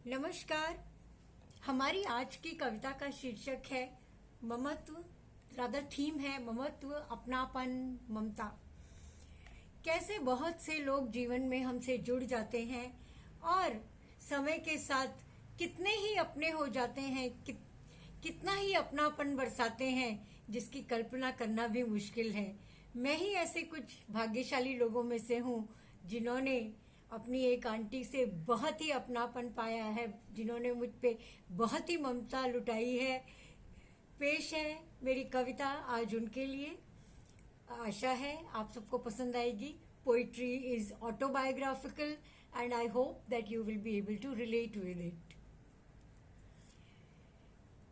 नमस्कार। हमारी आज की कविता का शीर्षक है ममत्व। रादर थीम है ममत्व, अपनापन, ममता। कैसे बहुत से लोग जीवन में हमसे जुड़ जाते हैं और समय के साथ कितने ही अपने हो जाते हैं, कितना ही अपनापन बरसाते हैं जिसकी कल्पना करना भी मुश्किल है। मैं ही ऐसे कुछ भाग्यशाली लोगों में से हूँ जिन्होंने अपनी एक आंटी से बहुत ही अपनापन पाया है, जिन्होंने मुझ पे बहुत ही ममता लुटाई है। पेश है मेरी कविता आज उनके लिए। आशा है आप सबको पसंद आएगी। Poetry is autobiographical and I hope that you will be able to relate with it.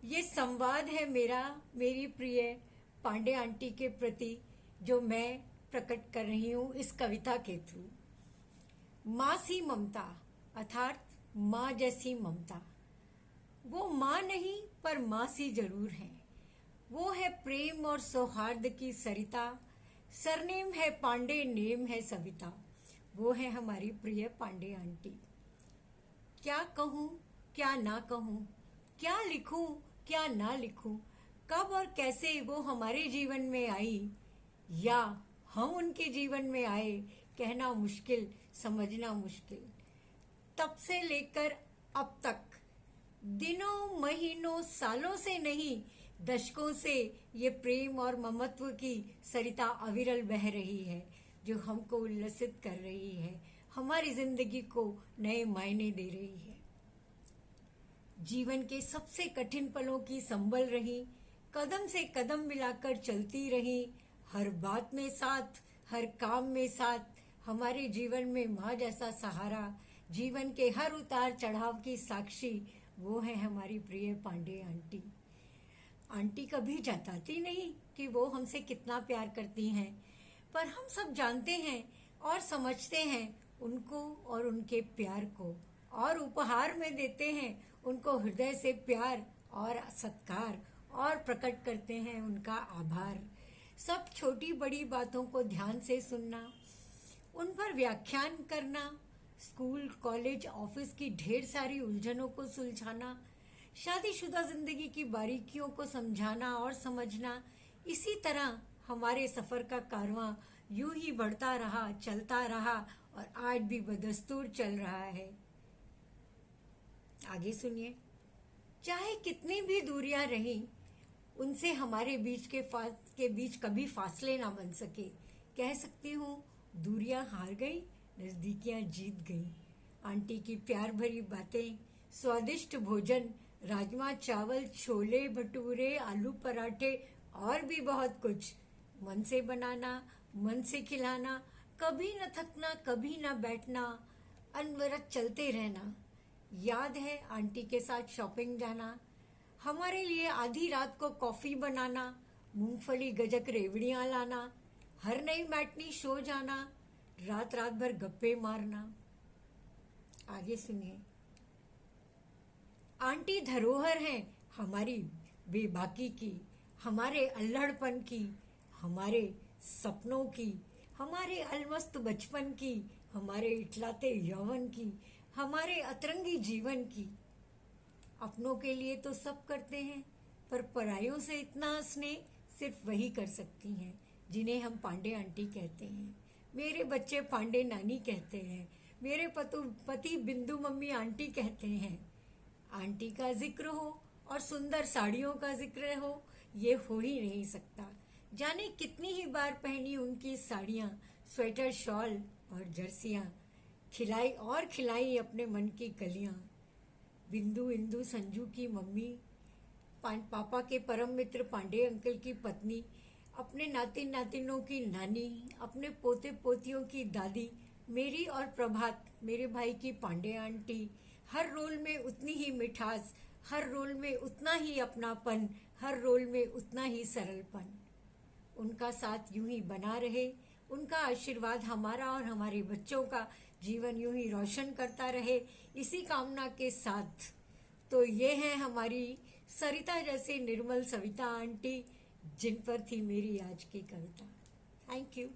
ये संवाद है मेरी प्रिय पांडे आंटी के प्रति, जो मैं प्रकट कर रही हूँ इस कविता के थ्रू। माँ सी ममता अर्थात माँ जैसी ममता। वो माँ नहीं पर माँ सी जरूर है। वो है प्रेम और सौहार्द की सरिता। सरनेम है पांडे, नेम है सविता। वो है हमारी प्रिय पांडे आंटी। क्या कहूँ क्या ना कहूँ, क्या लिखूं क्या ना लिखूं, कब और कैसे वो हमारे जीवन में आई या हम उनके जीवन में आए, कहना मुश्किल, समझना मुश्किल। तब से लेकर अब तक, दिनों महीनों सालों से नहीं, दशकों से ये प्रेम और ममत्व की सरिता अविरल बह रही है, जो हमको उल्लसित कर रही है, हमारी जिंदगी को नए मायने दे रही है। जीवन के सबसे कठिन पलों की संभल रही, कदम से कदम मिलाकर चलती रही, हर बात में साथ, हर काम में साथ, हमारे जीवन में माँ जैसा सहारा, जीवन के हर उतार चढ़ाव की साक्षी, वो है हमारी प्रिय पांडे आंटी। आंटी कभी जताती नहीं कि वो हमसे कितना प्यार करती हैं, पर हम सब जानते हैं और समझते हैं उनको और उनके प्यार को, और उपहार में देते हैं उनको हृदय से प्यार और सत्कार, और प्रकट करते हैं उनका आभार। सब छोटी बड़ी बातों को ध्यान से सुनना, उन पर व्याख्यान करना, स्कूल कॉलेज ऑफिस की ढेर सारी उलझनों को सुलझाना, शादीशुदा जिंदगी की बारीकियों को समझाना और समझना। इसी तरह हमारे सफर का कारवां यूं ही बढ़ता रहा, चलता रहा, और आज भी बदस्तूर चल रहा है। आगे सुनिए। चाहे कितनी भी दूरियां रहीं, उनसे हमारे बीच के बीच कभी फासले ना बन सके। कह सकती हूँ दूरियां हार गई, नजदीकियां जीत गई। आंटी की प्यार भरी बातें, स्वादिष्ट भोजन, राजमा चावल, छोले भटूरे, आलू पराठे और भी बहुत कुछ, मन से बनाना, मन से खिलाना, कभी न थकना, कभी न बैठना, अनवरत चलते रहना। याद है आंटी के साथ शॉपिंग जाना, हमारे लिए आधी रात को कॉफी बनाना, मूंगफली गजक रेवड़ियां लाना, हर नई मैटनी शो जाना, रात रात भर गप्पे मारना। आगे सुनिए। आंटी धरोहर है हमारी बेबाकी की, हमारे अल्हड़पन की, हमारे सपनों की, हमारे अलमस्त बचपन की, हमारे इटलाते यौवन की, हमारे अतरंगी जीवन की। अपनों के लिए तो सब करते हैं, पर परायों से इतना स्नेह सिर्फ वही कर सकती हैं जिन्हें हम पांडे आंटी कहते हैं। मेरे बच्चे पांडे नानी कहते हैं, मेरे पति बिंदु मम्मी आंटी कहते हैं। आंटी का जिक्र हो और सुंदर साड़ियों का जिक्र हो, ये हो ही नहीं सकता। जाने कितनी ही बार पहनी उनकी साड़ियां, स्वेटर, शॉल और जर्सियां, खिलाई अपने मन की कलियां। बिंदु, इंदु, संजू की मम्मी, पापा के परम मित्र पांडे अंकल की पत्नी, अपने नातिन नातिनों की नानी, अपने पोते पोतियों की दादी, मेरी और प्रभात मेरे भाई की पांडे आंटी। हर रोल में उतनी ही मिठास, हर रोल में उतना ही अपनापन, हर रोल में उतना ही सरलपन। उनका साथ यूं ही बना रहे, उनका आशीर्वाद हमारा और हमारे बच्चों का जीवन यूं ही रोशन करता रहे, इसी कामना के साथ। तो ये है हमारी सरिता जैसी निर्मल सविता आंटी, जिन पर थी मेरी आज की कविता। Thank you.